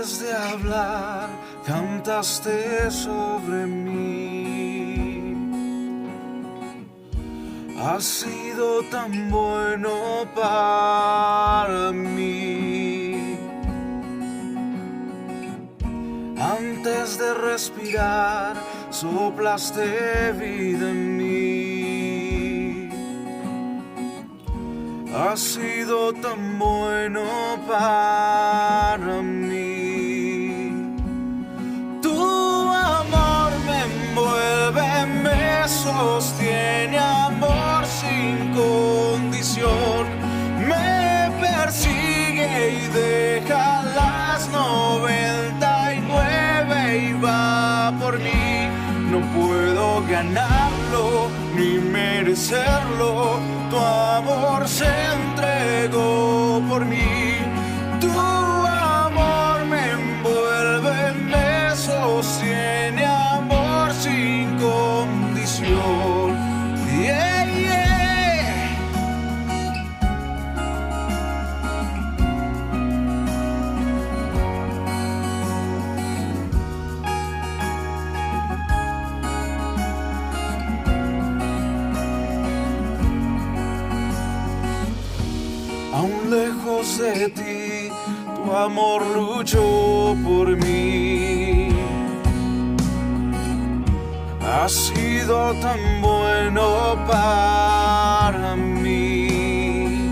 Antes de hablar, cantaste sobre mí. Has sido tan bueno para mí. Antes de respirar, soplaste vida en mí. Has sido tan bueno para mí. Tu amor me envuelve, me sostiene, amor sin condición. Me persigue y deja las 99 y va por mí. No puedo ganarlo ni merecerlo. Tu amor se entregó por mí. Tu amor me envuelve, me sostiene, amor sin condición. Yeah, yeah. Aún lejos de ti, tu amor luchó por mí. Has sido tan bueno para mí.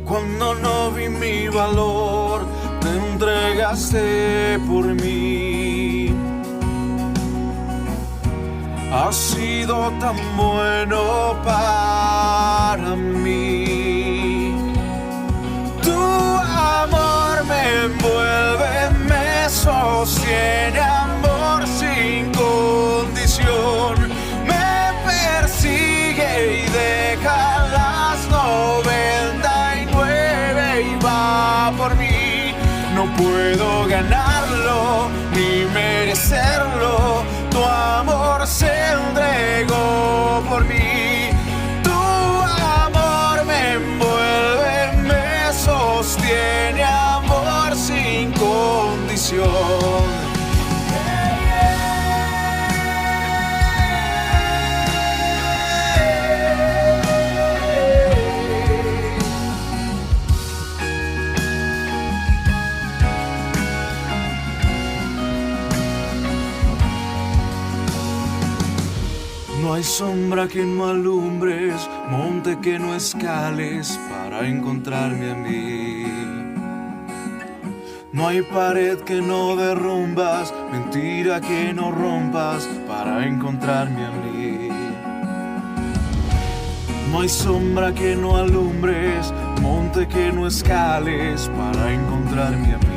Cuando no vi mi valor, te entregaste por mí. Has sido tan bueno para mí. Tu amor me envuelve, me sostiene, amor sin condición. Me persigue y deja las 99 y va por mí. No puedo ganarlo ni merecerlo. Tu amor se entregó por mí. Tu amor me envuelve, me sostiene, amor sin condición. No hay sombra que no alumbres, monte que no escales para encontrarme a mí. No hay pared que no derrumbas, mentira que no rompas para encontrarme a mí. No hay sombra que no alumbres, monte que no escales para encontrarme a mí.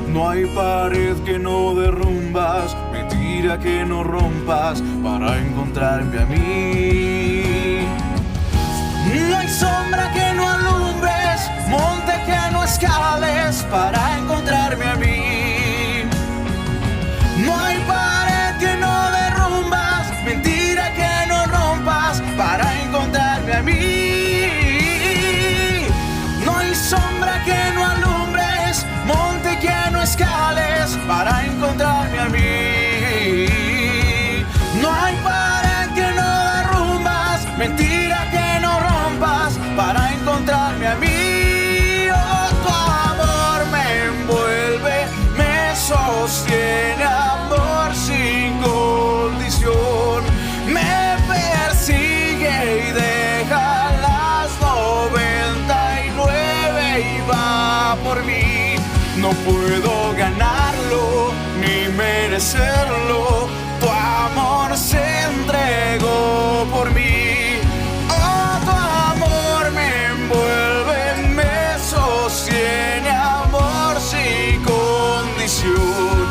No hay pared que no derrumbas, mentira que no rompas para encontrarme a mí. No hay sombra que no alumbres, monte que no escales para encontrarme a mí. No hay pared que no derrumbas, mentira que no rompas para encontrarme a mí. No hay sombra que no alumbres, monte que no escales para encontrarme a mí. No hay pared que no derrumbas, mentira que no rompas para encontrarme a mí. Oh, tu amor me envuelve, me sostiene, amor sin condición. Me persigue y deja las 99 y va por mí. No puedo ganarlo ni merecerlo. Tu amor se entregó por mí. Oh, tu amor me envuelve, me sostiene, amor sin condición.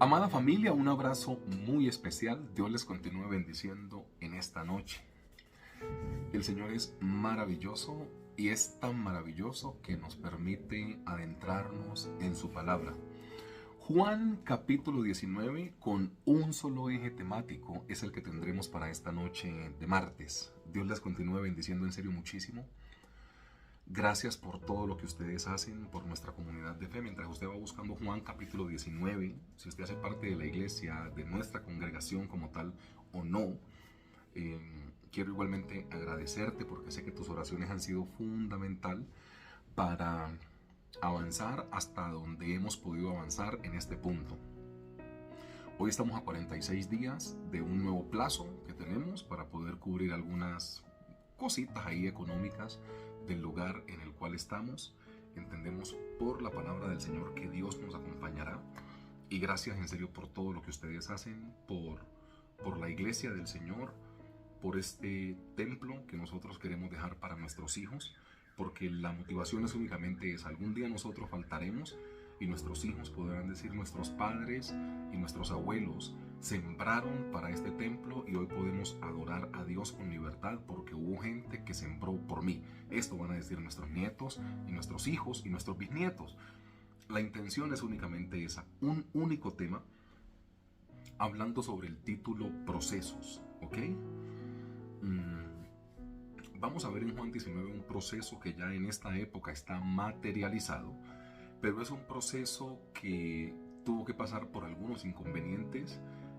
Amada familia, un abrazo muy especial. Dios les continúe bendiciendo en esta noche. El Señor es maravilloso y es tan maravilloso que nos permite adentrarnos en su palabra. Juan capítulo 19 con un solo eje temático es el que tendremos para esta noche de martes. Dios les continúe bendiciendo en serio muchísimo. Gracias por todo lo que ustedes hacen por nuestra comunidad de fe. Mientras usted va buscando Juan capítulo 19, si usted hace parte de la iglesia, de nuestra congregación como tal o no, quiero igualmente agradecerte porque sé que tus oraciones han sido fundamental para avanzar hasta donde hemos podido avanzar en este punto. Hoy estamos a 46 días de un nuevo plazo que tenemos para poder cubrir algunas cositas ahí económicas del lugar en el cual estamos. Entendemos por la palabra del Señor que Dios nos acompañará, y gracias en serio por todo lo que ustedes hacen, por la iglesia del Señor, por este templo que nosotros queremos dejar para nuestros hijos, porque la motivación es únicamente esa. Algún día nosotros faltaremos y nuestros hijos podrán decir: nuestros padres y nuestros abuelos sembraron para este templo y hoy podemos adorar a Dios con libertad porque hubo gente que sembró por mí. Esto van a decir nuestros nietos y nuestros hijos y nuestros bisnietos. La intención es únicamente esa, un único tema, hablando sobre el título procesos, ¿ok? Vamos a ver en Juan 19 un proceso que ya en esta época está materializado, pero es un proceso que tuvo que pasar por algunos inconvenientes,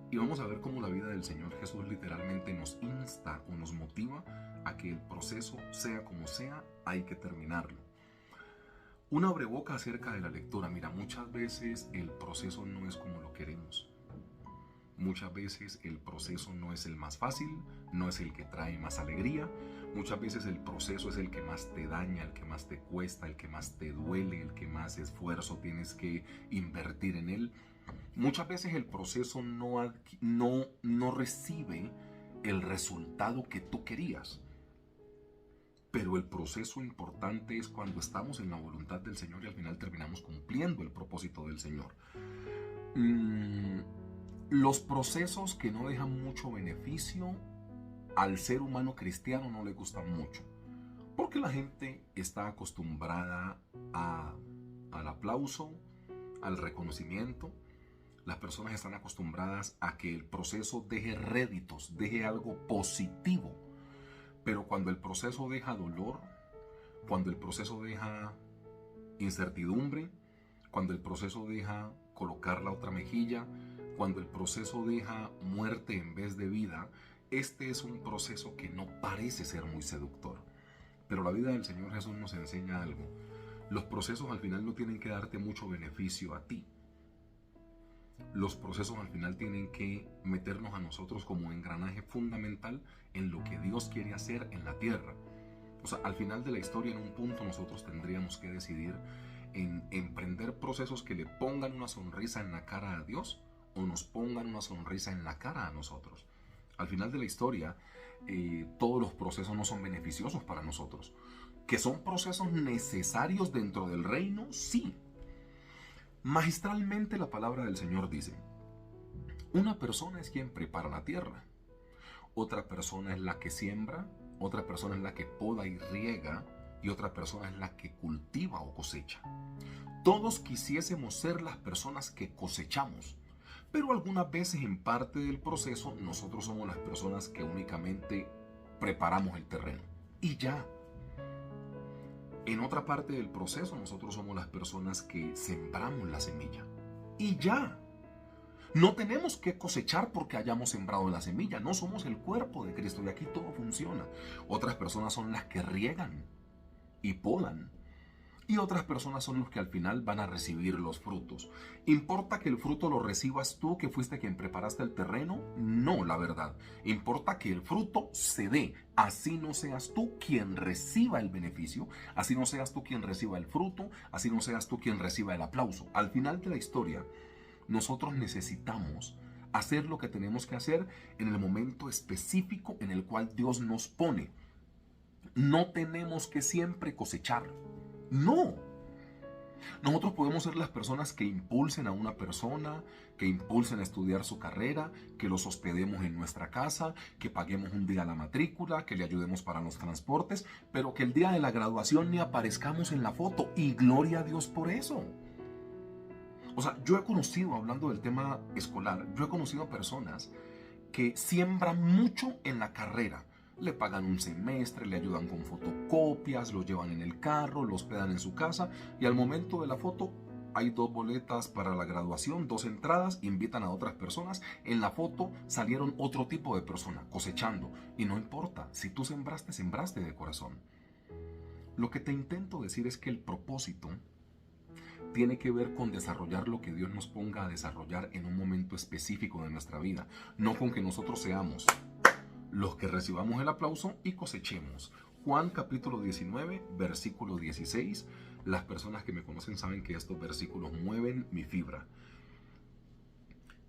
y vamos a ver cómo la vida del Señor Jesús literalmente nos insta o nos motiva a que el proceso, sea como sea, hay que terminarlo. Una abreboca acerca de la lectura. Mira, muchas veces el proceso no es como lo queremos. Muchas veces el proceso no es el más fácil, no es el que trae más alegría. Muchas veces el proceso es el que más te daña, el que más te cuesta, el que más te duele, el que más esfuerzo tienes que invertir en él. Muchas veces el proceso no recibe el resultado que tú querías. Pero el proceso importante es cuando estamos en la voluntad del Señor y al final terminamos cumpliendo el propósito del Señor. Los procesos que no dejan mucho beneficio al ser humano cristiano no le gustan mucho, porque la gente está acostumbrada al aplauso, al reconocimiento. Las personas están acostumbradas a que el proceso deje réditos, deje algo positivo. Pero cuando el proceso deja dolor, cuando el proceso deja incertidumbre, cuando el proceso deja colocar la otra mejilla, cuando el proceso deja muerte en vez de vida, este es un proceso que no parece ser muy seductor. Pero la vida del Señor Jesús nos enseña algo. Los procesos al final no tienen que darte mucho beneficio a ti. Los procesos al final tienen que meternos a nosotros como engranaje fundamental en lo que Dios quiere hacer en la tierra. O sea, al final de la historia, en un punto nosotros tendríamos que decidir en emprender procesos que le pongan una sonrisa en la cara a Dios o nos pongan una sonrisa en la cara a nosotros. Al final de la historia, todos los procesos no son beneficiosos para nosotros. ¿Que son procesos necesarios dentro del reino? Sí. Magistralmente la palabra del Señor dice: una persona es quien prepara la tierra, otra persona es la que siembra, otra persona es la que poda y riega, y otra persona es la que cultiva o cosecha. Todos quisiésemos ser las personas que cosechamos, pero algunas veces en parte del proceso nosotros somos las personas que únicamente preparamos el terreno y ya. En otra parte del proceso nosotros somos las personas que sembramos la semilla y ya. No tenemos que cosechar porque hayamos sembrado la semilla. No somos el cuerpo de Cristo y aquí todo funciona. Otras personas son las que riegan y podan. Y otras personas son los que al final van a recibir los frutos. ¿Importa que el fruto lo recibas tú, que fuiste quien preparaste el terreno? No, la verdad. Importa que el fruto se dé. Así no seas tú quien reciba el beneficio, así no seas tú quien reciba el fruto, así no seas tú quien reciba el aplauso. Al final de la historia, nosotros necesitamos hacer lo que tenemos que hacer en el momento específico en el cual Dios nos pone. No tenemos que siempre cosechar. No. Nosotros podemos ser las personas que impulsen a una persona, que impulsen a estudiar su carrera, que los hospedemos en nuestra casa, que paguemos un día la matrícula, que le ayudemos para los transportes, pero que el día de la graduación ni aparezcamos en la foto. Y gloria a Dios por eso. O sea, yo he conocido, hablando del tema escolar, yo he conocido a personas que siembran mucho en la carrera. Le pagan un semestre, le ayudan con fotocopias, lo llevan en el carro, lo hospedan en su casa y al momento de la foto hay 2 boletas para la graduación, 2 entradas, invitan a otras personas. En la foto salieron otro tipo de persona cosechando y no importa, si tú sembraste, sembraste de corazón. Lo que te intento decir es que el propósito tiene que ver con desarrollar lo que Dios nos ponga a desarrollar en un momento específico de nuestra vida, no con que nosotros seamos los que recibamos el aplauso y cosechemos. Juan capítulo 19, versículo 16. Las personas que me conocen saben que estos versículos mueven mi fibra.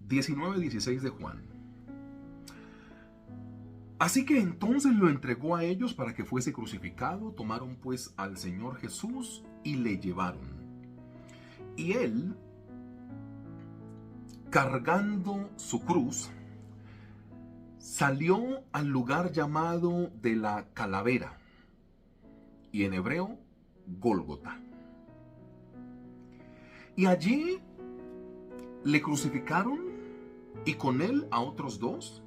19:16 de Juan. Así que entonces lo entregó a ellos para que fuese crucificado. Tomaron pues al Señor Jesús y le llevaron. Y él, cargando su cruz, salió al lugar llamado de la calavera, y en hebreo, Gólgota. Y allí le crucificaron, y con él a otros 2,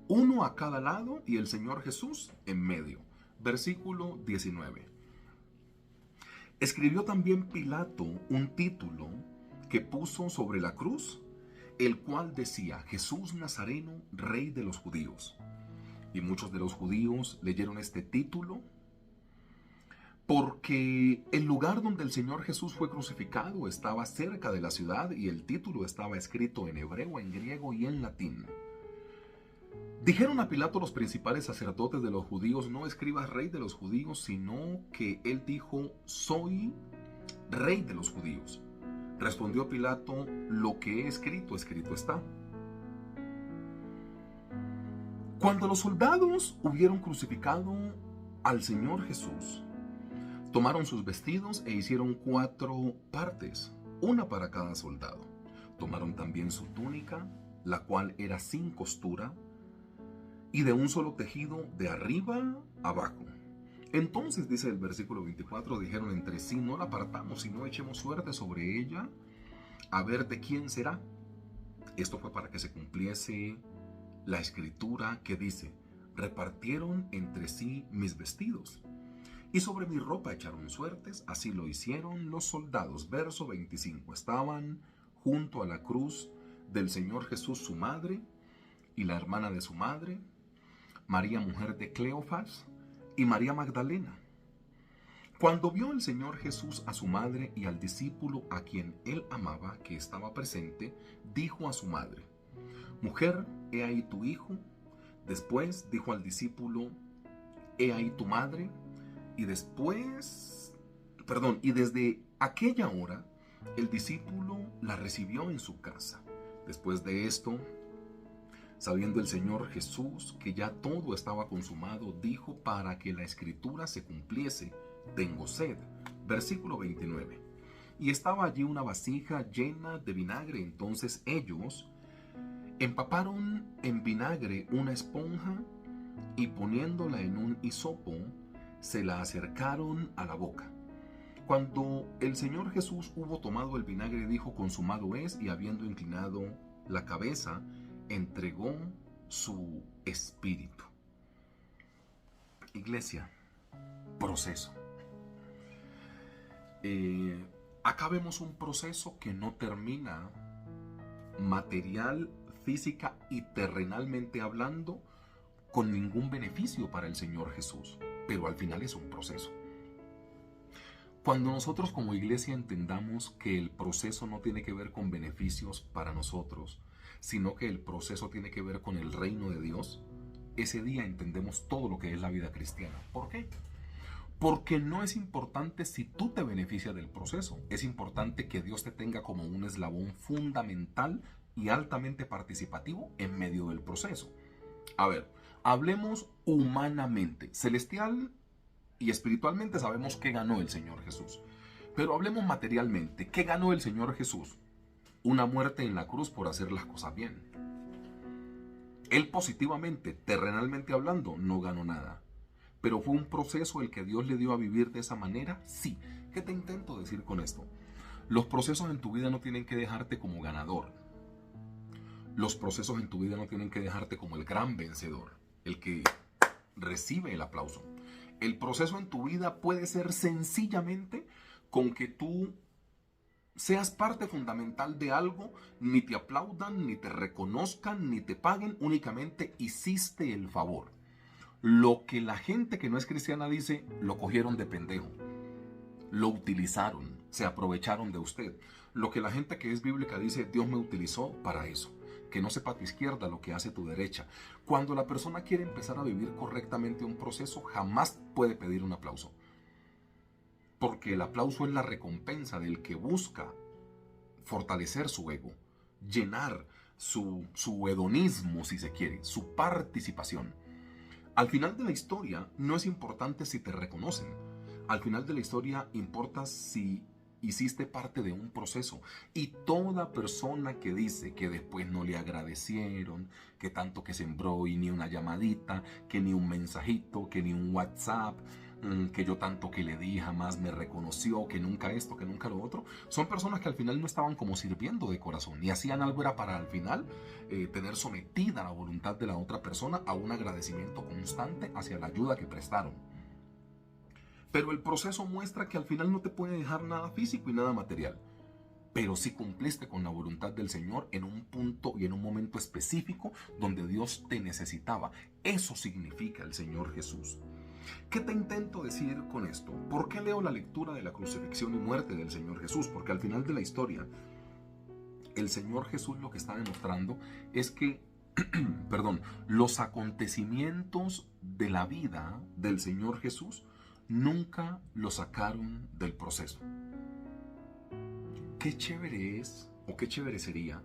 uno a cada lado, y el Señor Jesús en medio. Versículo 19. Escribió también Pilato un título que puso sobre la cruz, el cual decía: Jesús Nazareno, Rey de los Judíos. Y muchos de los judíos leyeron este título porque el lugar donde el Señor Jesús fue crucificado estaba cerca de la ciudad y el título estaba escrito en hebreo, en griego y en latín. Dijeron a Pilato los principales sacerdotes de los judíos: no escribas Rey de los Judíos, sino que él dijo: soy Rey de los Judíos. Respondió Pilato: lo que he escrito, escrito está. Cuando los soldados hubieron crucificado al Señor Jesús, tomaron sus vestidos e hicieron 4 partes, una para cada soldado. Tomaron también su túnica, la cual era sin costura, y de un solo tejido de arriba abajo. Entonces, dice el versículo 24, dijeron entre sí: no la partamos, sino echemos suerte sobre ella, a ver de quién será. Esto fue para que se cumpliese la escritura que dice: repartieron entre sí mis vestidos, y sobre mi ropa echaron suertes. Así lo hicieron los soldados. Verso 25. Estaban junto a la cruz del Señor Jesús su madre y la hermana de su madre, María mujer de Cleofas, y María Magdalena. Cuando vio el Señor Jesús a su madre y al discípulo a quien él amaba, que estaba presente, dijo a su madre: mujer, he ahí tu hijo. Después dijo al discípulo: he ahí tu madre. Y desde aquella hora el discípulo la recibió en su casa. Después de esto, sabiendo el Señor Jesús que ya todo estaba consumado, dijo: para que la escritura se cumpliese, tengo sed. Versículo 29. Y estaba allí una vasija llena de vinagre. Entonces ellos empaparon en vinagre una esponja y poniéndola en un hisopo, se la acercaron a la boca. Cuando el Señor Jesús hubo tomado el vinagre, dijo: consumado es, y habiendo inclinado la cabeza, entregó su espíritu. Iglesia, proceso. Acá vemos un proceso que no termina material, física y terrenalmente hablando con ningún beneficio para el Señor Jesús, pero al final es un proceso. Cuando nosotros como iglesia entendamos que el proceso no tiene que ver con beneficios para nosotros, sino que el proceso tiene que ver con el reino de Dios, ese día entendemos todo lo que es la vida cristiana. ¿Por qué? Porque no es importante si tú te beneficias del proceso, es importante que Dios te tenga como un eslabón fundamental y altamente participativo en medio del proceso. A ver, hablemos humanamente, celestial y espiritualmente sabemos que ganó el Señor Jesús. Pero hablemos materialmente. ¿Qué ganó el Señor Jesús? Una muerte en la cruz por hacer las cosas bien. Él positivamente, terrenalmente hablando, no ganó nada. Pero fue un proceso el que Dios le dio a vivir de esa manera, sí. ¿Qué te intento decir con esto? Los procesos en tu vida no tienen que dejarte como ganador. Los procesos en tu vida no tienen que dejarte como el gran vencedor, el que recibe el aplauso. El proceso en tu vida puede ser sencillamente con que tú seas parte fundamental de algo, ni te aplaudan, ni te reconozcan, ni te paguen, únicamente hiciste el favor. Lo que la gente que no es cristiana dice, lo cogieron de pendejo, lo utilizaron, se aprovecharon de usted. Lo que la gente que es bíblica dice, Dios me utilizó para eso. Que no sepa tu izquierda lo que hace tu derecha. Cuando la persona quiere empezar a vivir correctamente un proceso, jamás puede pedir un aplauso. Porque el aplauso es la recompensa del que busca fortalecer su ego, llenar su hedonismo, si se quiere, su participación. Al final de la historia no es importante si te reconocen. Al final de la historia importa si hiciste parte de un proceso. Y toda persona que dice que después no le agradecieron, que tanto que sembró y ni una llamadita, que ni un mensajito, que ni un WhatsApp, que yo tanto que le di jamás me reconoció, que nunca esto, que nunca lo otro, son personas que al final no estaban como sirviendo de corazón y hacían algo era para al final tener sometida la voluntad de la otra persona a un agradecimiento constante hacia la ayuda que prestaron. Pero el proceso muestra que al final no te puede dejar nada físico y nada material. Pero sí cumpliste con la voluntad del Señor en un punto y en un momento específico donde Dios te necesitaba. Eso significa el Señor Jesús. ¿Qué te intento decir con esto? ¿Por qué leo la lectura de la crucifixión y muerte del Señor Jesús? Porque al final de la historia, el Señor Jesús lo que está demostrando es que, los acontecimientos de la vida del Señor Jesús nunca lo sacaron del proceso. Qué chévere es, o qué chévere sería,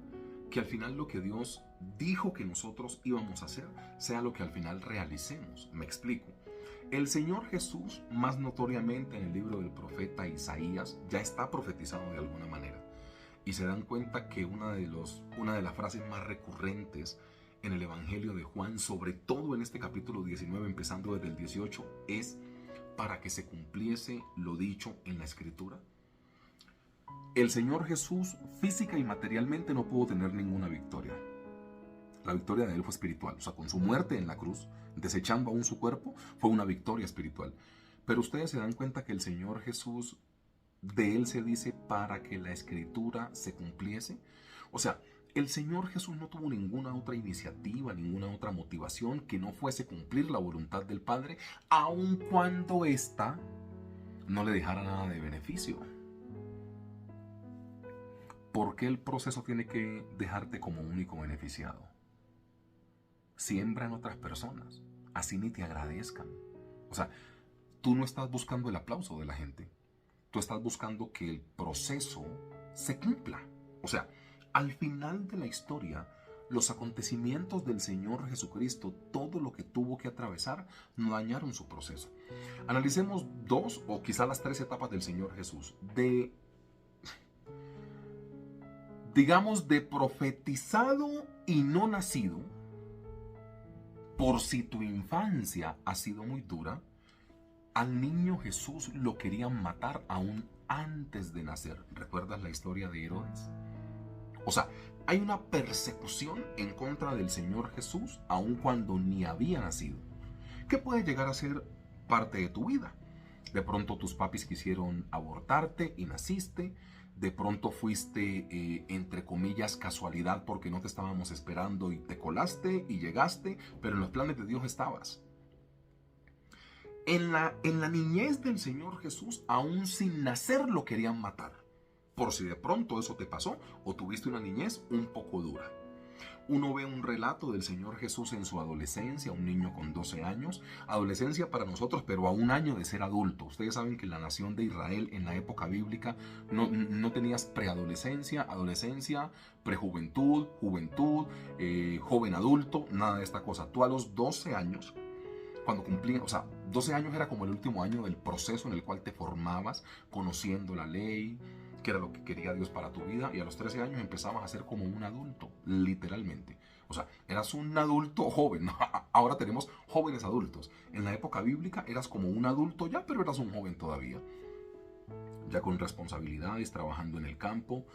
que al final lo que Dios dijo que nosotros íbamos a hacer, sea lo que al final realicemos. Me explico. El Señor Jesús, más notoriamente en el libro del profeta Isaías, ya está profetizado de alguna manera. Y se dan cuenta que una de las frases más recurrentes en el Evangelio de Juan, sobre todo en este capítulo 19, empezando desde el 18, es para que se cumpliese lo dicho en la Escritura. El Señor Jesús física y materialmente no pudo tener ninguna victoria. La victoria de él fue espiritual, o sea, con su muerte en la cruz, desechando aún su cuerpo, fue una victoria espiritual. Pero ustedes se dan cuenta que el Señor Jesús, de él se dice para que la Escritura se cumpliese. O sea, el Señor Jesús no tuvo ninguna otra iniciativa, ninguna otra motivación que no fuese cumplir la voluntad del Padre, aun cuando ésta no le dejara nada de beneficio. ¿Por qué el proceso tiene que dejarte como único beneficiado? Siembra en otras personas, así ni te agradezcan. O sea, tú no estás buscando el aplauso de la gente, tú estás buscando que el proceso se cumpla. O sea, al final de la historia, los acontecimientos del Señor Jesucristo, todo lo que tuvo que atravesar, no dañaron su proceso. Analicemos 2 o quizá las 3 etapas del Señor Jesús. Digamos, de profetizado y no nacido, por si tu infancia ha sido muy dura, al niño Jesús lo querían matar aún antes de nacer. ¿Recuerdas la historia de Herodes? O sea, hay una persecución en contra del Señor Jesús aun cuando ni había nacido. ¿Qué puede llegar a ser parte de tu vida? De pronto tus papis quisieron abortarte y naciste. De pronto fuiste, entre comillas, casualidad porque no te estábamos esperando y te colaste y llegaste, pero en los planes de Dios estabas. En la niñez del Señor Jesús, aún sin nacer, lo querían matar. Por si de pronto eso te pasó o tuviste una niñez un poco dura. Uno ve un relato del Señor Jesús en su adolescencia, un niño con 12 años, adolescencia para nosotros, pero a un año de ser adulto. Ustedes saben que en la nación de Israel en la época bíblica no tenías preadolescencia, adolescencia, prejuventud, juventud, joven adulto, nada de esta cosa. Tú a los 12 años Cuando cumplía, o sea, 12 años era como el último año del proceso en el cual te formabas, conociendo la ley, que era lo que quería Dios para tu vida, y a los 13 años empezabas a ser como un adulto, literalmente. O sea, eras un adulto joven, ¿no? Ahora tenemos jóvenes adultos. En la época bíblica eras como un adulto ya, pero eras un joven todavía. Ya con responsabilidades, trabajando en el campo,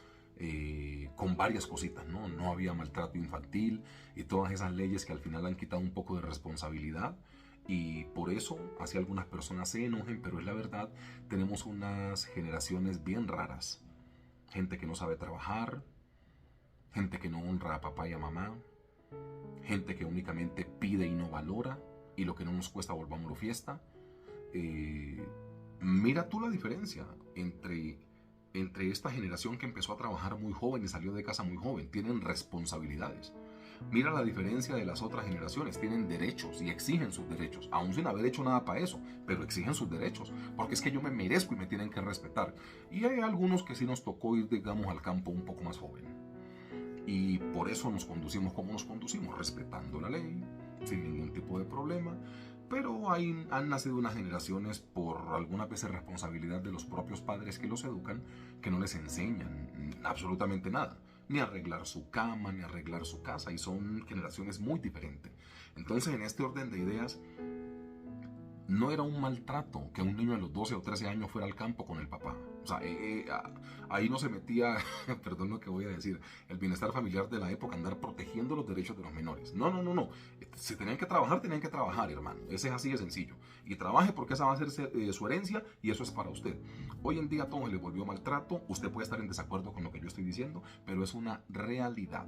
con varias cositas, ¿no? No había maltrato infantil y todas esas leyes que al final han quitado un poco de responsabilidad. Y por eso, así algunas personas se enojen, pero es la verdad, tenemos unas generaciones bien raras. Gente que no sabe trabajar, gente que no honra a papá y a mamá, gente que únicamente pide y no valora, y lo que no nos cuesta volvámoslo fiesta. Mira tú la diferencia entre esta generación que empezó a trabajar muy joven y salió de casa muy joven. Tienen responsabilidades. Mira la diferencia de las otras generaciones. Tienen derechos y exigen sus derechos, aún sin haber hecho nada para eso, pero exigen sus derechos, porque es que yo me merezco y me tienen que respetar. Y hay algunos que sí nos tocó ir, digamos, al campo un poco más joven. Y por eso nos conducimos como nos conducimos, respetando la ley, sin ningún tipo de problema. Pero han nacido unas generaciones, por algunas veces responsabilidad de los propios padres que los educan, que no les enseñan absolutamente nada, ni arreglar su cama, ni arreglar su casa, y son generaciones muy diferentes. Entonces, en este orden de ideas, no era un maltrato que un niño a los 12 o 13 años fuera al campo con el papá. O sea, ahí no se metía, perdón lo que voy a decir, el bienestar familiar de la época, andar protegiendo los derechos de los menores. No. Si tenían que trabajar, hermano. Ese es así de sencillo. Y trabaje porque esa va a ser su herencia y eso es para usted. Hoy en día todo se le volvió maltrato. Usted puede estar en desacuerdo con lo que yo estoy diciendo, pero es una realidad.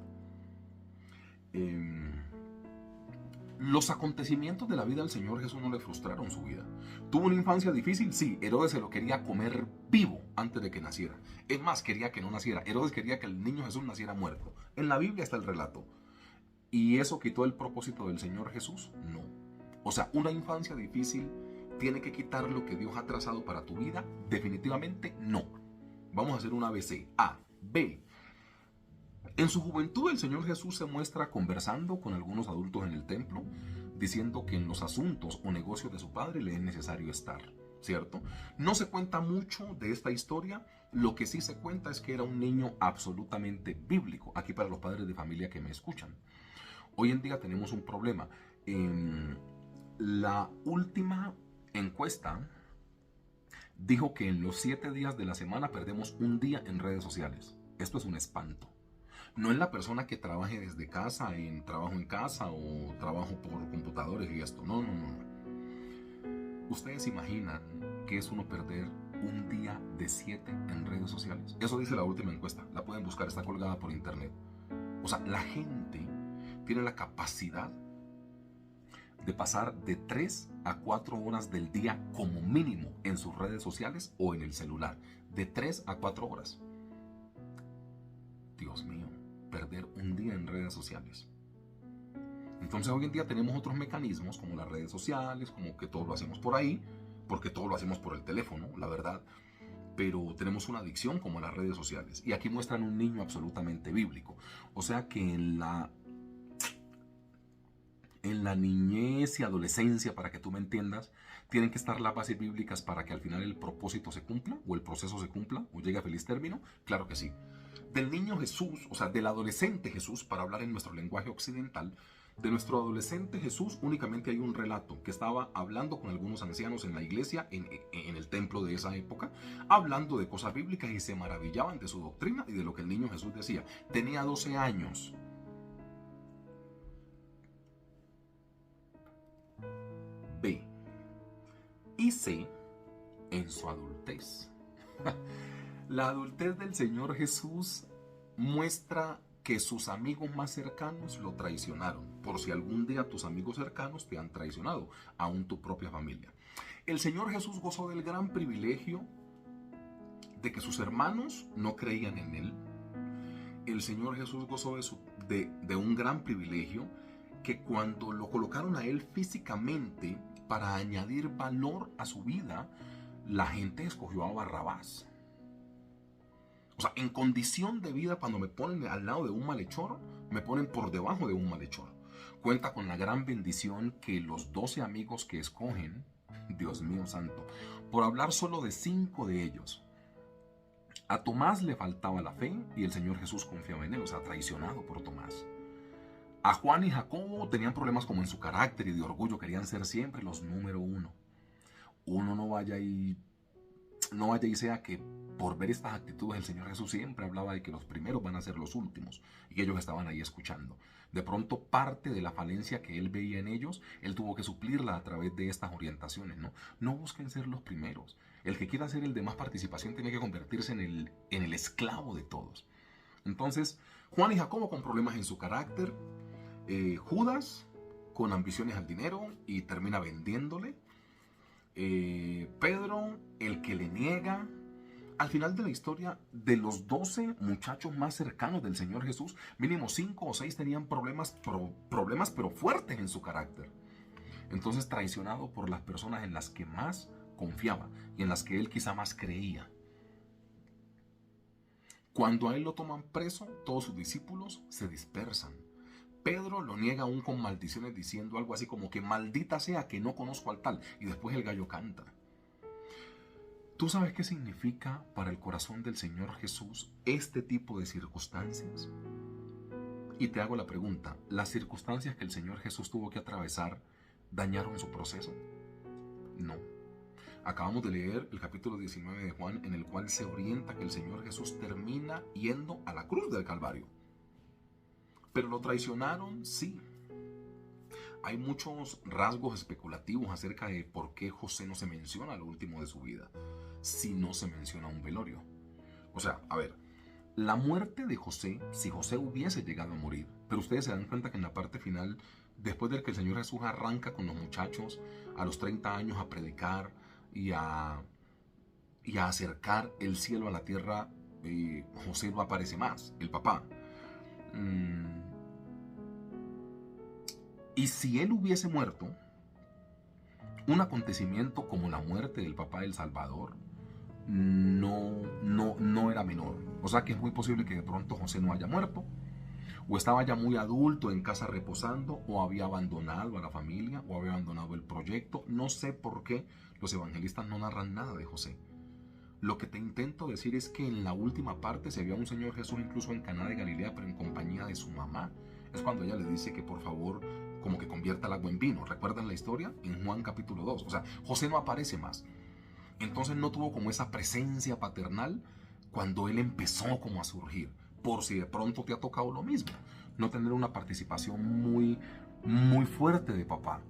Los acontecimientos de la vida del Señor Jesús no le frustraron su vida. ¿Tuvo una infancia difícil? Sí, Herodes se lo quería comer vivo antes de que naciera. Es más, quería que no naciera. Herodes quería que el niño Jesús naciera muerto. En la Biblia está el relato. ¿Y eso quitó el propósito del Señor Jesús? No. O sea, una infancia difícil tiene que quitar lo que Dios ha trazado para tu vida. Definitivamente no. Vamos a hacer un ABC. A, B. En su juventud el Señor Jesús se muestra conversando con algunos adultos en el templo, diciendo que en los asuntos o negocios de su padre le es necesario estar, ¿cierto? No se cuenta mucho de esta historia, lo que sí se cuenta es que era un niño absolutamente bíblico, aquí para los padres de familia que me escuchan. Hoy en día tenemos un problema. La última encuesta dijo que en los 7 días de la semana perdemos un día en redes sociales. Esto es un espanto. No es la persona que trabaje desde casa, en trabajo en casa o trabajo por computadores y esto. No. ¿Ustedes imaginan qué es uno perder un día de 7 en redes sociales? Eso dice la última encuesta. La pueden buscar, está colgada por internet. O sea, la gente tiene la capacidad de pasar de 3 a 4 horas del día como mínimo en sus redes sociales o en el celular. De 3 a 4 horas. Dios mío, perder un día en redes sociales. Entonces hoy en día tenemos otros mecanismos como las redes sociales, como que todo lo hacemos por ahí, porque todo lo hacemos por el teléfono, la verdad. Pero tenemos una adicción como las redes sociales. Y aquí muestran un niño absolutamente bíblico. O sea que en la niñez y adolescencia, para que tú me entiendas, tienen que estar las bases bíblicas para que al final el propósito se cumpla, o el proceso se cumpla, o llegue a feliz término. Claro que sí. Del niño Jesús, o sea, del adolescente Jesús, para hablar en nuestro lenguaje occidental, de nuestro adolescente Jesús únicamente hay un relato que estaba hablando con algunos ancianos en la iglesia, en el templo de esa época, hablando de cosas bíblicas y se maravillaban de su doctrina y de lo que el niño Jesús decía. Tenía 12 años. B. Y C. En su adultez. La adultez del Señor Jesús muestra que sus amigos más cercanos lo traicionaron, por si algún día tus amigos cercanos te han traicionado, aún tu propia familia. El Señor Jesús gozó del gran privilegio de que sus hermanos no creían en Él. El Señor Jesús gozó de un gran privilegio que cuando lo colocaron a Él físicamente para añadir valor a su vida, la gente escogió a Barrabás. O sea, en condición de vida, cuando me ponen al lado de un malhechor, me ponen por debajo de un malhechor. cuenta con la gran bendición que los 12 amigos que escogen, Dios mío santo, por hablar solo de 5 de ellos. A Tomás le faltaba la fe y el Señor Jesús confiaba en él, o sea, traicionado por Tomás. A Juan y Jacobo tenían problemas como en su carácter y de orgullo, querían ser siempre los número uno. Uno no vaya y sea que por ver estas actitudes el Señor Jesús siempre hablaba de que los primeros van a ser los últimos y ellos estaban ahí escuchando. De pronto parte de la falencia que él veía en ellos, él tuvo que suplirla a través de estas orientaciones, ¿no? No busquen ser los primeros. El que quiera ser el de más participación tiene que convertirse en el esclavo de todos. Entonces, Juan y Jacobo con problemas en su carácter, Judas con ambiciones al dinero y termina vendiéndole, Pedro, el que le niega. Al final de la historia, de los 12 muchachos más cercanos del Señor Jesús, mínimo 5 o 6 tenían problemas pero fuertes en su carácter. Entonces, traicionado por las personas en las que más confiaba y en las que él quizá más creía. Cuando a él lo toman preso, todos sus discípulos se dispersan. Pedro lo niega aún con maldiciones, diciendo algo así como que maldita sea que no conozco al tal, y después el gallo canta. ¿Tú sabes qué significa para el corazón del Señor Jesús este tipo de circunstancias? Y te hago la pregunta, ¿las circunstancias que el Señor Jesús tuvo que atravesar dañaron su proceso? No. Acabamos de leer el capítulo 19 de Juan, en el cual se orienta que el Señor Jesús termina yendo a la cruz del Calvario. Pero lo traicionaron, sí. Hay muchos rasgos especulativos acerca de por qué José no se menciona a lo último de su vida, si no se menciona un velorio. O sea, a ver, la muerte de José, si José hubiese llegado a morir, pero ustedes se dan cuenta que en la parte final, después de que el Señor Jesús arranca con los muchachos a los 30 años a predicar y a acercar el cielo a la tierra, José no aparece más, el papá. Y si él hubiese muerto, un acontecimiento como la muerte del papá del Salvador no era menor. O sea que es muy posible que de pronto José no haya muerto, o estaba ya muy adulto en casa reposando, o había abandonado a la familia, o había abandonado el proyecto. No sé por qué los evangelistas no narran nada de José. Lo que te intento decir es que en la última parte se vio a un Señor Jesús incluso en Caná de Galilea, pero en compañía de su mamá. Es cuando ella le dice que por favor como que convierta el agua en vino. ¿Recuerdan la historia? En Juan capítulo 2. O sea, José no aparece más. Entonces no tuvo como esa presencia paternal cuando él empezó como a surgir. Por si de pronto te ha tocado lo mismo. No tener una participación muy fuerte de papá.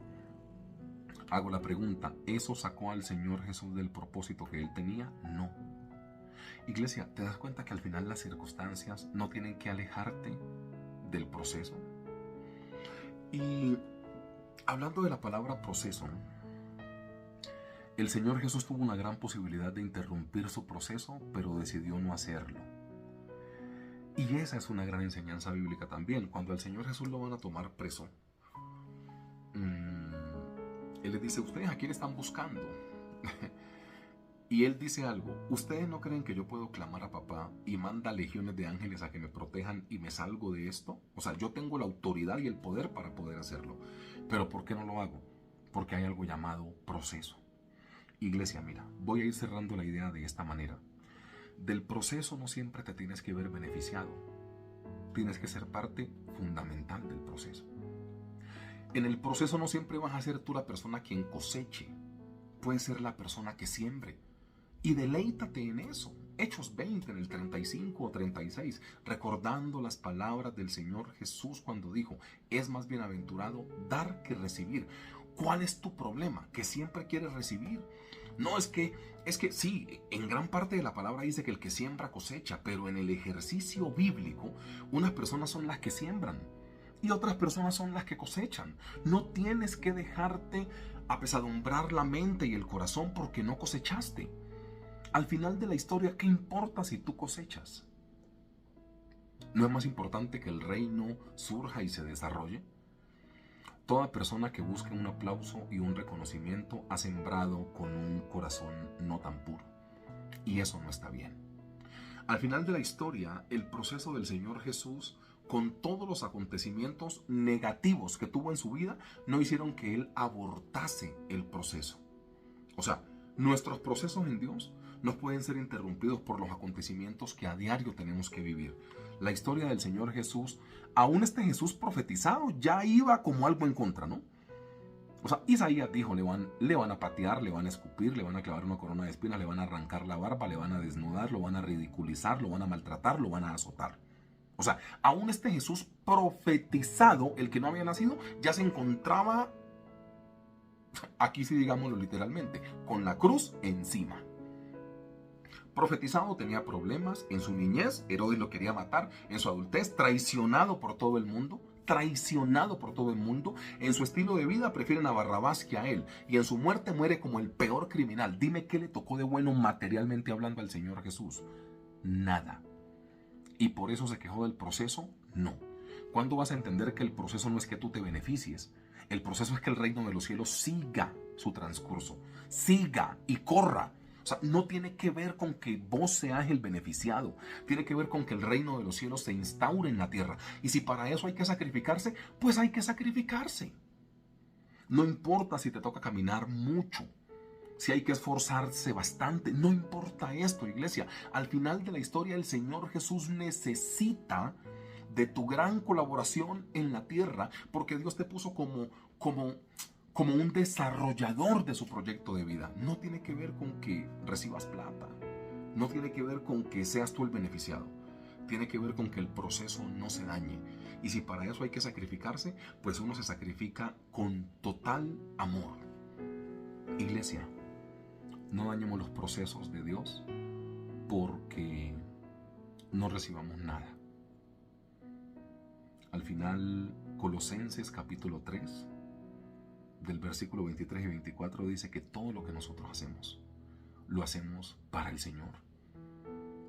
Hago la pregunta, ¿eso sacó al Señor Jesús del propósito que él tenía? No. Iglesia, ¿te das cuenta que al final las circunstancias no tienen que alejarte del proceso? Y hablando de la palabra proceso, el Señor Jesús tuvo una gran posibilidad de interrumpir su proceso, pero decidió no hacerlo. Y esa es una gran enseñanza bíblica también. Cuando al Señor Jesús lo van a tomar preso, Él les dice, ¿ustedes a quién están buscando? Y Él dice algo, ¿ustedes no creen que yo puedo clamar a papá y manda legiones de ángeles a que me protejan y me salgo de esto? O sea, yo tengo la autoridad y el poder para poder hacerlo. Pero ¿por qué no lo hago? Porque hay algo llamado proceso. Iglesia, mira, voy a ir cerrando la idea de esta manera. Del proceso no siempre te tienes que ver beneficiado. Tienes que ser parte fundamental del proceso. En el proceso no siempre vas a ser tú la persona quien coseche. Puedes ser la persona que siembre. Y deleítate en eso. Hechos 20, en el 35 o 36, recordando las palabras del Señor Jesús cuando dijo, es más bienaventurado dar que recibir. ¿Cuál es tu problema? ¿Que siempre quieres recibir? No, es que sí, en gran parte de la palabra dice que el que siembra cosecha, pero en el ejercicio bíblico, unas personas son las que siembran y otras personas son las que cosechan. No tienes que dejarte apesadumbrar la mente y el corazón porque no cosechaste. Al final de la historia, ¿qué importa si tú cosechas? ¿No es más importante que el reino surja y se desarrolle? Toda persona que busque un aplauso y un reconocimiento ha sembrado con un corazón no tan puro. Y eso no está bien. Al final de la historia, el proceso del Señor Jesús con todos los acontecimientos negativos que tuvo en su vida, no hicieron que él abortase el proceso. O sea, nuestros procesos en Dios no pueden ser interrumpidos por los acontecimientos que a diario tenemos que vivir. La historia del Señor Jesús, aún este Jesús profetizado, ya iba como algo en contra, ¿no? O sea, Isaías dijo, le van a patear, le van a escupir, le van a clavar una corona de espinas, le van a arrancar la barba, le van a desnudar, lo van a ridiculizar, lo van a maltratar, lo van a azotar. O sea, aún este Jesús profetizado, el que no había nacido, ya se encontraba, aquí sí digámoslo literalmente, con la cruz encima. Profetizado, tenía problemas, en su niñez Herodes lo quería matar, en su adultez traicionado por todo el mundo, en su estilo de vida prefieren a Barrabás que a él, y en su muerte muere como el peor criminal. Dime qué le tocó de bueno materialmente hablando al Señor Jesús. Nada. ¿Y por eso se quejó del proceso? No. ¿Cuándo vas a entender que el proceso no es que tú te beneficies? El proceso es que el reino de los cielos siga su transcurso, siga y corra. O sea, no tiene que ver con que vos seas el beneficiado. Tiene que ver con que el reino de los cielos se instaure en la tierra. Y si para eso hay que sacrificarse, pues hay que sacrificarse. No importa si te toca caminar mucho, si hay que esforzarse bastante. No importa esto, iglesia. Al final de la historia, el Señor Jesús necesita de tu gran colaboración en la tierra, porque Dios te puso como un desarrollador de su proyecto de vida. No tiene que ver con que recibas plata, no tiene que ver con que seas tú el beneficiado, tiene que ver con que el proceso no se dañe. Y si para eso hay que sacrificarse, pues uno se sacrifica con total amor. Iglesia, no dañemos los procesos de Dios porque no recibamos nada. Al final, Colosenses capítulo 3, del versículo 23 y 24 dice que todo lo que nosotros hacemos, lo hacemos para el Señor,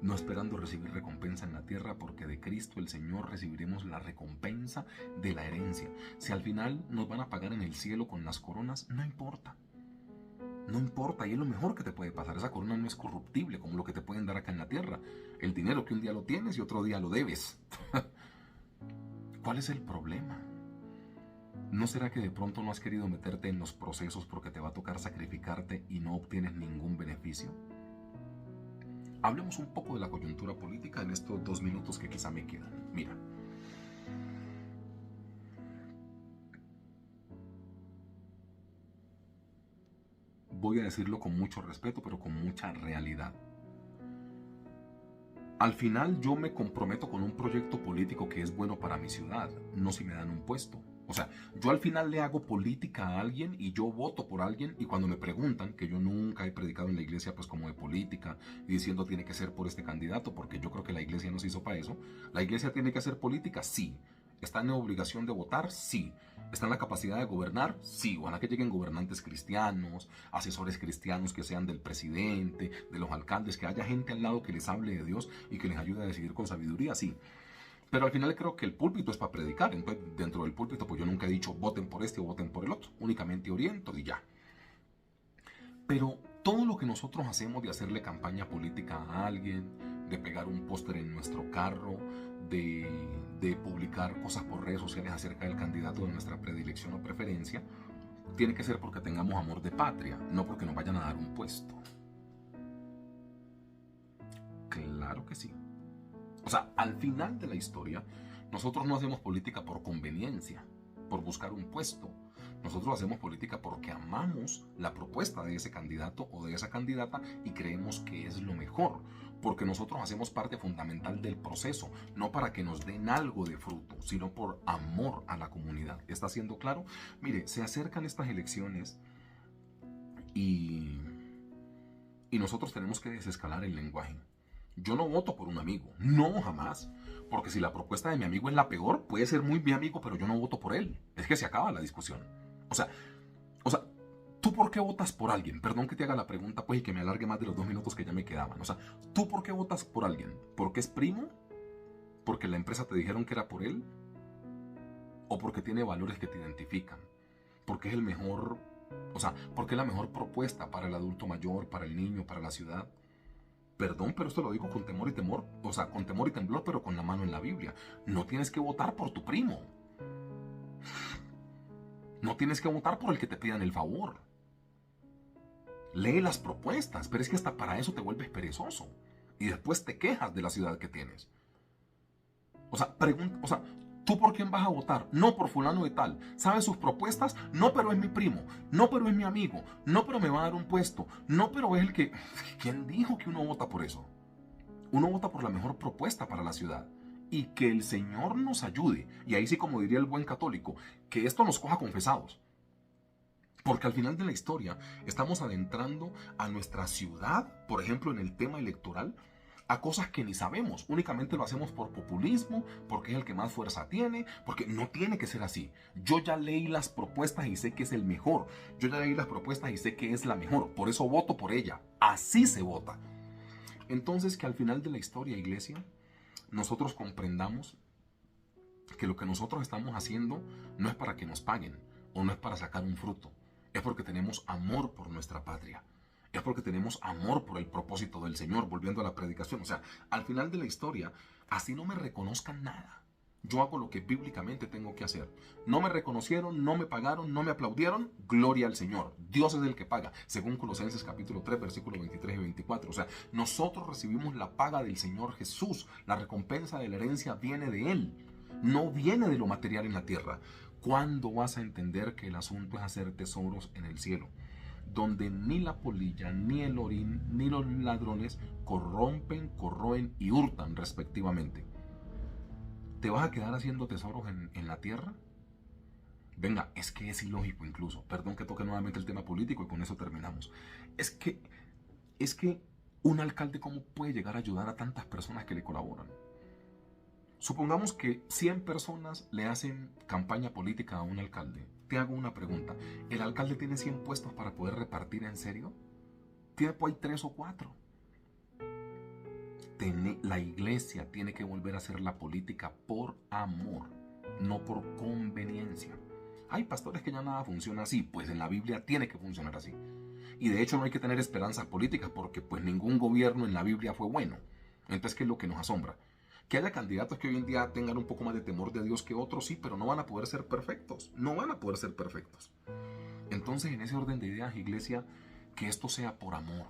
no esperando recibir recompensa en la tierra, porque de Cristo el Señor recibiremos la recompensa de la herencia. Si al final nos van a pagar en el cielo con las coronas, no importa. No importa, y es lo mejor que te puede pasar. Esa corona no es corruptible como lo que te pueden dar acá en la tierra. El dinero que un día lo tienes y otro día lo debes. ¿Cuál es el problema? ¿No será que de pronto no has querido meterte en los procesos porque te va a tocar sacrificarte y no obtienes ningún beneficio? Hablemos un poco de la coyuntura política en estos 2 minutos que quizá me quedan. Mira. Voy a decirlo con mucho respeto, pero con mucha realidad. Al final yo me comprometo con un proyecto político que es bueno para mi ciudad, no si me dan un puesto. O sea, yo al final le hago política a alguien y yo voto por alguien, y cuando me preguntan, que yo nunca he predicado en la iglesia pues como de política y diciendo tiene que ser por este candidato, porque yo creo que la iglesia no se hizo para eso. La iglesia tiene que hacer política, sí. ¿Está en obligación de votar? Sí. ¿Está en la capacidad de gobernar? Sí. Ojalá que lleguen gobernantes cristianos, asesores cristianos que sean del presidente, de los alcaldes, que haya gente al lado que les hable de Dios y que les ayude a decidir con sabiduría, sí. Pero al final creo que el púlpito es para predicar. Entonces, dentro del púlpito, pues yo nunca he dicho voten por este o voten por el otro. Únicamente oriento y ya. Pero todo lo que nosotros hacemos de hacerle campaña política a alguien, de pegar un póster en nuestro carro, de publicar cosas por redes sociales acerca del candidato de nuestra predilección o preferencia, tiene que ser porque tengamos amor de patria, no porque nos vayan a dar un puesto. Claro que sí. O sea, al final de la historia, nosotros no hacemos política por conveniencia, por buscar un puesto. Nosotros hacemos política porque amamos la propuesta de ese candidato o de esa candidata y creemos que es lo mejor, porque nosotros hacemos parte fundamental del proceso, no para que nos den algo de fruto, sino por amor a la comunidad. ¿Está siendo claro? Mire, se acercan estas elecciones y nosotros tenemos que desescalar el lenguaje. Yo no voto por un amigo, no, jamás, porque si la propuesta de mi amigo es la peor, puede ser muy mi amigo, pero yo no voto por él. Es que se acaba la discusión. O sea, ¿tú por qué votas por alguien? Perdón que te haga la pregunta, pues, y que me alargue más de los 2 minutos que ya me quedaban. O sea, ¿tú por qué votas por alguien? ¿Porque es primo? ¿Porque la empresa te dijeron que era por él? ¿O porque tiene valores que te identifican? ¿Porque es el mejor, porque es la mejor propuesta para el adulto mayor, para el niño, para la ciudad? Perdón, pero esto lo digo con temor y temor, o sea, con temor y temblor, pero con la mano en la Biblia. No tienes que votar por tu primo. No tienes que votar por el que te pidan el favor. Lee las propuestas, pero es que hasta para eso te vuelves perezoso. Y después te quejas de la ciudad que tienes. O sea, ¿tú por quién vas a votar? No, por fulano de tal. ¿Sabes sus propuestas? No, pero es mi primo. No, pero es mi amigo. No, pero me va a dar un puesto. No, pero es el que... ¿Quién dijo que uno vota por eso? Uno vota por la mejor propuesta para la ciudad. Y que el Señor nos ayude. Y ahí sí, como diría el buen católico, que esto nos coja confesados. Porque al final de la historia estamos adentrando a nuestra ciudad, por ejemplo, en el tema electoral, a cosas que ni sabemos. Únicamente lo hacemos por populismo, porque es el que más fuerza tiene, porque no tiene que ser así. Yo ya leí las propuestas y sé que es el mejor. Yo ya leí las propuestas y sé que es la mejor. Por eso voto por ella. Así se vota. Entonces, que al final de la historia, iglesia, nosotros comprendamos que lo que nosotros estamos haciendo no es para que nos paguen o no es para sacar un fruto. Es porque tenemos amor por nuestra patria. Es porque tenemos amor por el propósito del Señor, volviendo a la predicación. O sea, al final de la historia, así no me reconozcan nada. Yo hago lo que bíblicamente tengo que hacer. No me reconocieron, no me pagaron, no me aplaudieron. Gloria al Señor. Dios es el que paga, según Colosenses capítulo 3, versículos 23 y 24. O sea, nosotros recibimos la paga del Señor Jesús. La recompensa de la herencia viene de Él. No viene de lo material en la tierra. ¿Cuándo vas a entender que el asunto es hacer tesoros en el cielo? Donde ni la polilla, ni el orín, ni los ladrones corrompen, corroen y hurtan respectivamente. ¿Te vas a quedar haciendo tesoros en la tierra? Venga, es que es ilógico incluso. Perdón que toque nuevamente el tema político y con eso terminamos. Es que un alcalde, ¿cómo puede llegar a ayudar a tantas personas que le colaboran? Supongamos que 100 personas le hacen campaña política a un alcalde. Te hago una pregunta. ¿El alcalde tiene 100 puestos para poder repartir en serio? Tiene por ahí 3 o 4. La iglesia tiene que volver a hacer la política por amor, no por conveniencia. Hay pastores que ya nada funciona así, pues en la Biblia tiene que funcionar así. Y de hecho no hay que tener esperanzas políticas porque pues ningún gobierno en la Biblia fue bueno. Entonces, ¿qué es lo que nos asombra? Que haya candidatos que hoy en día tengan un poco más de temor de Dios que otros, sí, pero no van a poder ser perfectos. No van a poder ser perfectos. Entonces, en ese orden de ideas, iglesia, que esto sea por amor.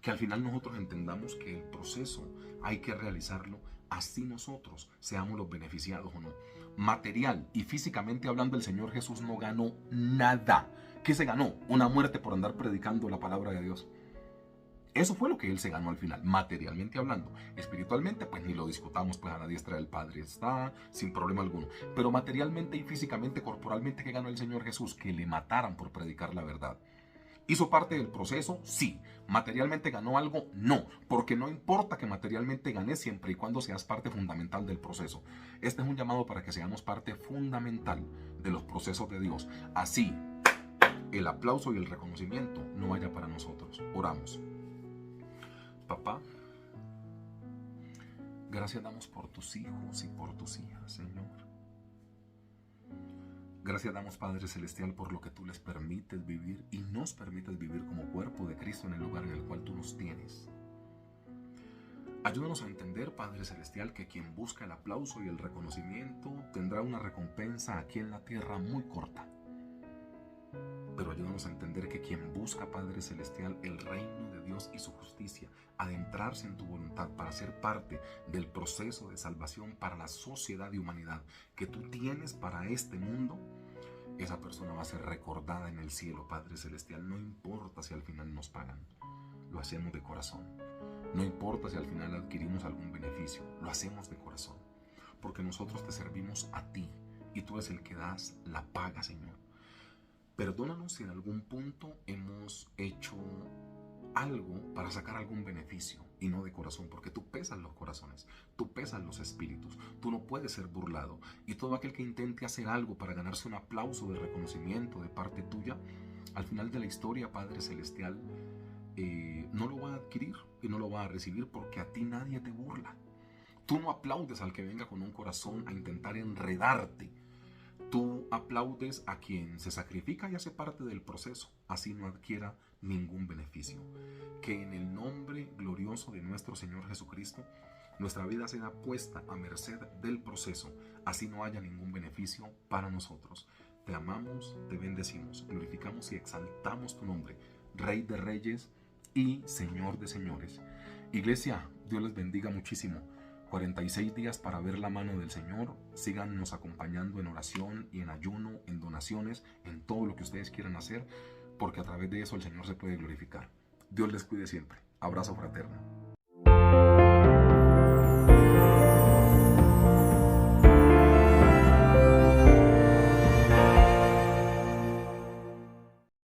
Que al final nosotros entendamos que el proceso hay que realizarlo así nosotros seamos los beneficiados o no. Material y físicamente hablando, el Señor Jesús no ganó nada. ¿Qué se ganó? Una muerte por andar predicando la palabra de Dios. Eso fue lo que Él se ganó al final, materialmente hablando. Espiritualmente, pues ni lo discutamos, pues a la diestra del Padre está, sin problema alguno. Pero materialmente y físicamente, corporalmente, ¿qué ganó el Señor Jesús? Que le mataran por predicar la verdad. ¿Hizo parte del proceso? Sí. ¿Materialmente ganó algo? No. Porque no importa que materialmente ganes siempre y cuando seas parte fundamental del proceso. Este es un llamado para que seamos parte fundamental de los procesos de Dios. Así, el aplauso y el reconocimiento no vaya para nosotros. Oramos. Papá, gracias damos por tus hijos y por tus hijas, Señor. Gracias damos, Padre Celestial, por lo que tú les permites vivir y nos permites vivir como cuerpo de Cristo en el lugar en el cual tú nos tienes. Ayúdanos a entender, Padre Celestial, que quien busca el aplauso y el reconocimiento tendrá una recompensa aquí en la tierra muy corta. Pero ayúdanos a entender que quien busca, Padre Celestial, el reino de Dios y su justicia, adentrarse en tu voluntad para ser parte del proceso de salvación para la sociedad y humanidad que tú tienes para este mundo, esa persona va a ser recordada en el cielo, Padre Celestial. No importa si al final nos pagan, lo hacemos de corazón. No importa si al final adquirimos algún beneficio, lo hacemos de corazón. Porque nosotros te servimos a ti y tú eres el que das la paga, Señor. Perdónanos si en algún punto hemos hecho algo para sacar algún beneficio y no de corazón, porque tú pesas los corazones, tú pesas los espíritus, tú no puedes ser burlado. Y todo aquel que intente hacer algo para ganarse un aplauso de reconocimiento de parte tuya, al final de la historia, Padre Celestial, no lo va a adquirir y no lo va a recibir, porque a ti nadie te burla. Tú no aplaudes al que venga con un corazón a intentar enredarte. Tú aplaudes a quien se sacrifica y hace parte del proceso, así no adquiera ningún beneficio. Que en el nombre glorioso de nuestro Señor Jesucristo, nuestra vida sea puesta a merced del proceso, así no haya ningún beneficio para nosotros. Te amamos, te bendecimos, glorificamos y exaltamos tu nombre, Rey de Reyes y Señor de Señores. Iglesia, Dios les bendiga muchísimo. 46 días para ver la mano del Señor. Síganos acompañando en oración y en ayuno, en donaciones, en todo lo que ustedes quieran hacer, porque a través de eso el Señor se puede glorificar. Dios les cuide siempre. Abrazo fraterno.